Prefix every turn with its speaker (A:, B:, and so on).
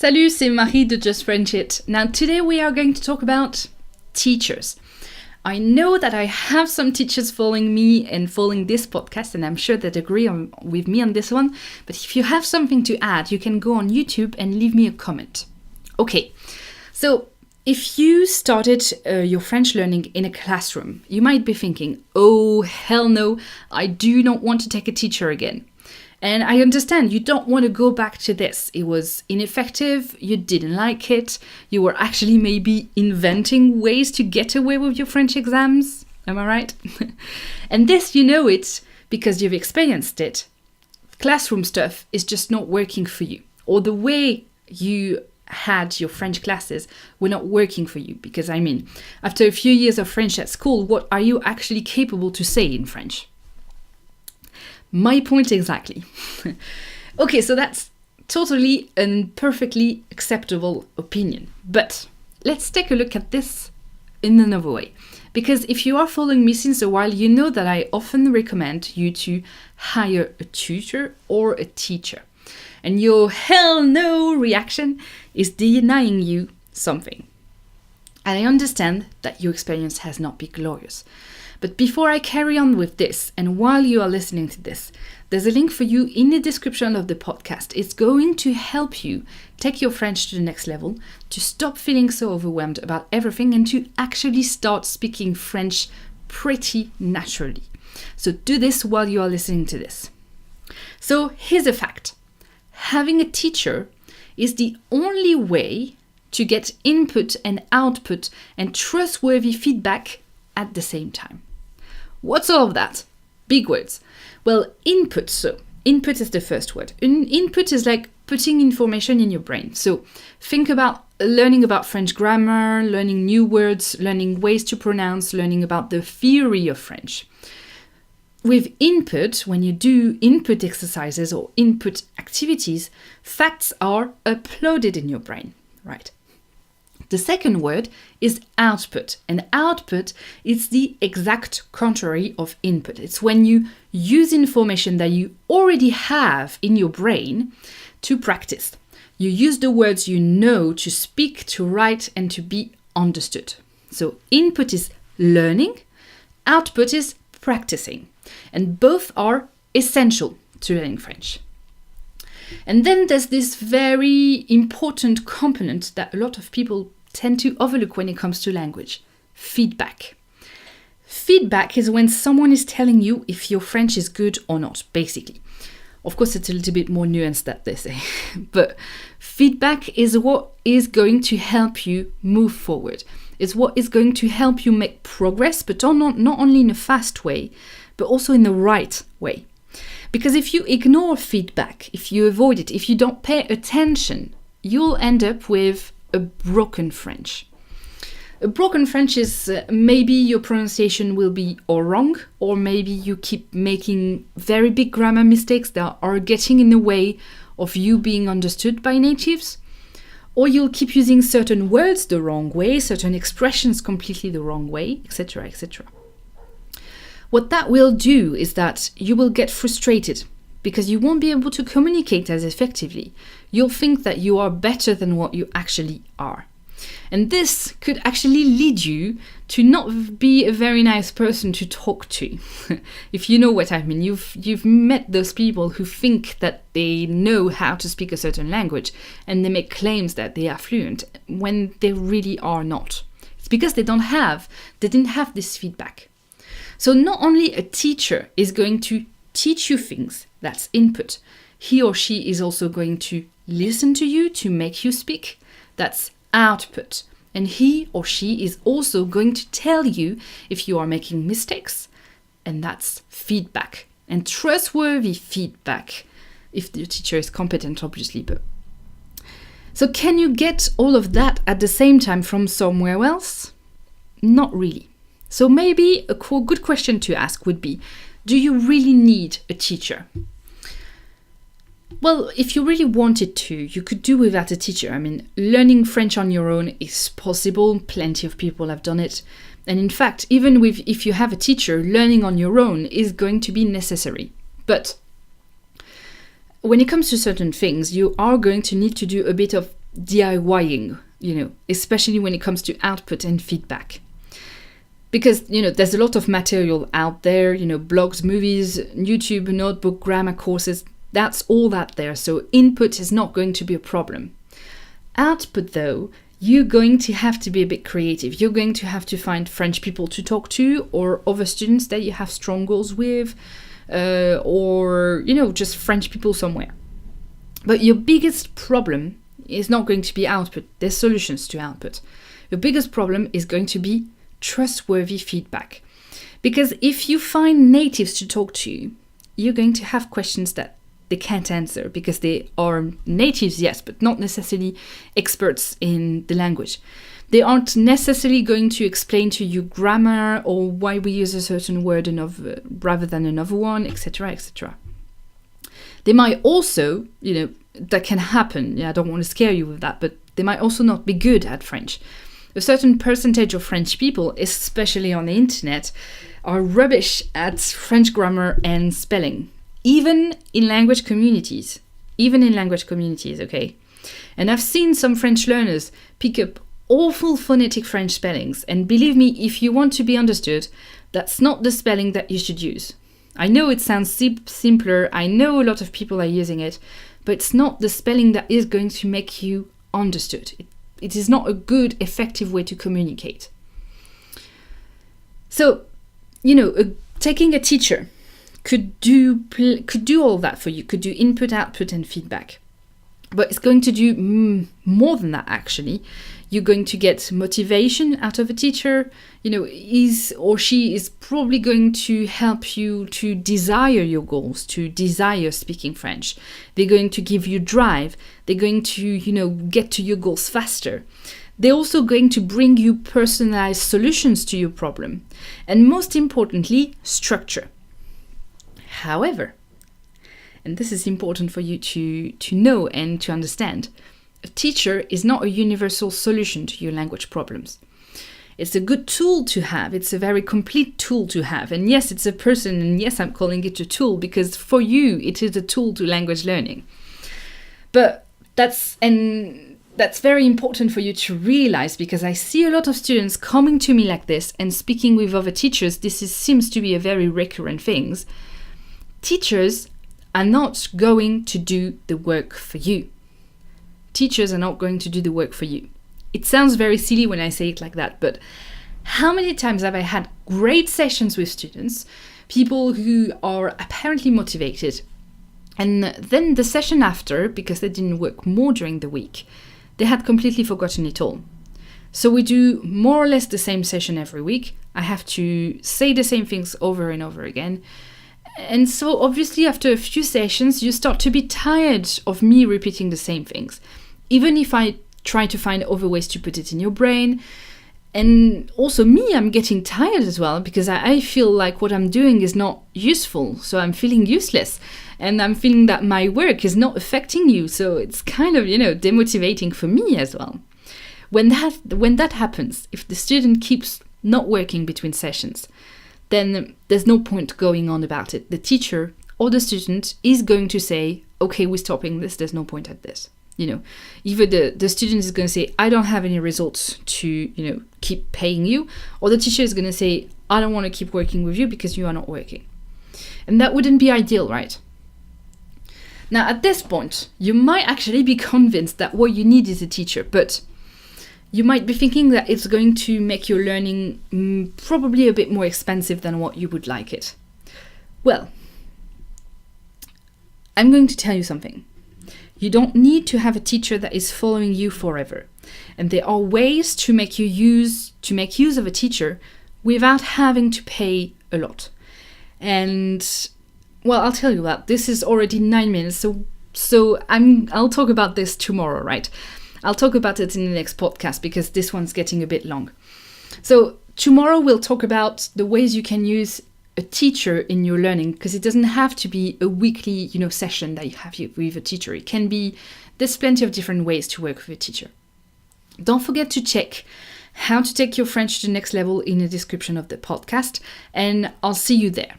A: Salut, c'est Marie de Just French It. Now today we are going to talk about teachers. I know that I have some teachers following me and following this podcast, and I'm sure that agree with me on this one. But if you have something to add, you can go on YouTube and leave me a comment. Okay, so if you started your French learning in a classroom, you might be thinking, oh, hell no, I do not want to take a teacher again. And I understand you don't want to go back to this. It was ineffective, you didn't like it, you were actually maybe inventing ways to get away with your French exams. Am I right? And this, you know it because you've experienced it. Classroom stuff is just not working for you. Or the way you had your French classes were not working for you. Because I mean, after a few years of French at school, what are you actually capable to say in French? My point exactly. Okay, so that's totally and perfectly acceptable opinion. But let's take a look at this in another way. Because if you are following me since a while, you know that I often recommend you to hire a tutor or a teacher. And your hell no reaction is denying you something. And I understand that your experience has not been glorious. But before I carry on with this, and while you are listening to this, there's a link for you in the description of the podcast. It's going to help you take your French to the next level, to stop feeling so overwhelmed about everything, and to actually start speaking French pretty naturally. So do this while you are listening to this. So here's a fact. Having a teacher is the only way to get input and output and trustworthy feedback at the same time. What's all of that? Big words. Well, input. So input is the first word. Input is like putting information in your brain. So think about learning about French grammar, learning new words, learning ways to pronounce, learning about the theory of French. With input, when you do input exercises or input activities, facts are uploaded in your brain, right? The second word is output, and output is the exact contrary of input. It's when you use information that you already have in your brain to practice. You use the words you know to speak, to write, and to be understood. So input is learning, output is practicing, and both are essential to learning French. And then there's this very important component that a lot of people tend to overlook when it comes to language: feedback. Feedback is when someone is telling you if your French is good or not, basically. Of course, it's a little bit more nuanced than this, but feedback is what is going to help you move forward. It's what is going to help you make progress, but not only in a fast way, but also in the right way. Because if you ignore feedback, if you avoid it, if you don't pay attention, you'll end up with a broken French. A broken French is maybe your pronunciation will be all wrong, or maybe you keep making very big grammar mistakes that are getting in the way of you being understood by natives, or you'll keep using certain words the wrong way, certain expressions completely the wrong way, etc., etc. What that will do is that you will get frustrated because you won't be able to communicate as effectively. You'll think that you are better than what you actually are. And this could actually lead you to not be a very nice person to talk to. If you know what I mean, you've met those people who think that they know how to speak a certain language and they make claims that they are fluent when they really are not. It's because they didn't have this feedback. So not only a teacher is going to teach you things, that's input. He or she is also going to listen to you to make you speak, that's output. And he or she is also going to tell you if you are making mistakes, and that's feedback. And trustworthy feedback, if the teacher is competent, obviously. But so can you get all of that at the same time from somewhere else? Not really. So maybe a good question to ask would be, do you really need a teacher? Well, if you really wanted to, you could do without a teacher. I mean, learning French on your own is possible. Plenty of people have done it. And in fact, even if you have a teacher, learning on your own is going to be necessary. But when it comes to certain things, you are going to need to do a bit of DIYing, especially when it comes to output and feedback. Because, there's a lot of material out there, blogs, movies, YouTube, notebook, grammar courses, that's all out there. So input is not going to be a problem. Output, though, you're going to have to be a bit creative. You're going to have to find French people to talk to, or other students that you have strong goals with, or, just French people somewhere. But your biggest problem is not going to be output. There's solutions to output. Your biggest problem is going to be trustworthy feedback. Because if you find natives to talk to, you're going to have questions that they can't answer because they are natives, yes, but not necessarily experts in the language. They aren't necessarily going to explain to you grammar or why we use a certain word rather than another one, etc., etc. They might also, that can happen. I don't want to scare you with that, but they might also not be good at French. A certain percentage of French people, especially on the internet, are rubbish at French grammar and spelling. Even in language communities, okay? And I've seen some French learners pick up awful phonetic French spellings. And believe me, if you want to be understood, that's not the spelling that you should use. I know it sounds simpler. I know a lot of people are using it, but it's not the spelling that is going to make you understood. It is not a good, effective way to communicate. So, taking a teacher could do all that for you, could do input, output, and feedback. But it's going to do more than that, actually. You're going to get motivation out of a teacher. Is or she is probably going to help you to desire your goals, to desire speaking French. They're going to give you drive. They're going to, get to your goals faster. They're also going to bring you personalized solutions to your problem. And most importantly, structure. However, and this is important for you to know and to understand, a teacher is not a universal solution to your language problems. It's a good tool to have. It's a very complete tool to have. And yes, it's a person, and yes, I'm calling it a tool because for you, it is a tool to language learning. But that's very important for you to realize, because I see a lot of students coming to me like this and speaking with other teachers. Seems to be a very recurrent thing. Teachers are not going to do the work for you. Teachers are not going to do the work for you. It sounds very silly when I say it like that, but how many times have I had great sessions with students, people who are apparently motivated, and then the session after, because they didn't work more during the week, they had completely forgotten it all. So we do more or less the same session every week. I have to say the same things over and over again. And so obviously after a few sessions, you start to be tired of me repeating the same things. Even if I try to find other ways to put it in your brain. And also me, I'm getting tired as well, because I feel like what I'm doing is not useful. So I'm feeling useless. And I'm feeling that my work is not affecting you. So it's kind of, demotivating for me as well. When that happens, if the student keeps not working between sessions, then there's no point going on about it. The teacher or the student is going to say, okay, we're stopping this. There's no point at this. Either the student is going to say, I don't have any results to, keep paying you, or the teacher is going to say, I don't want to keep working with you because you are not working. And that wouldn't be ideal, right? Now, at this point, you might actually be convinced that what you need is a teacher, but you might be thinking that it's going to make your learning probably a bit more expensive than what you would like it. Well, I'm going to tell you something. You don't need to have a teacher that is following you forever. And there are ways to make use of a teacher without having to pay a lot. And well, I'll tell you that this is already 9 minutes, so I'll talk about this tomorrow, right? I'll talk about it in the next podcast because this one's getting a bit long. So tomorrow we'll talk about the ways you can use a teacher in your learning, because it doesn't have to be a weekly, session that you have with a teacher. It can be, there's plenty of different ways to work with a teacher. Don't forget to check how to take your French to the next level in the description of the podcast, and I'll see you there.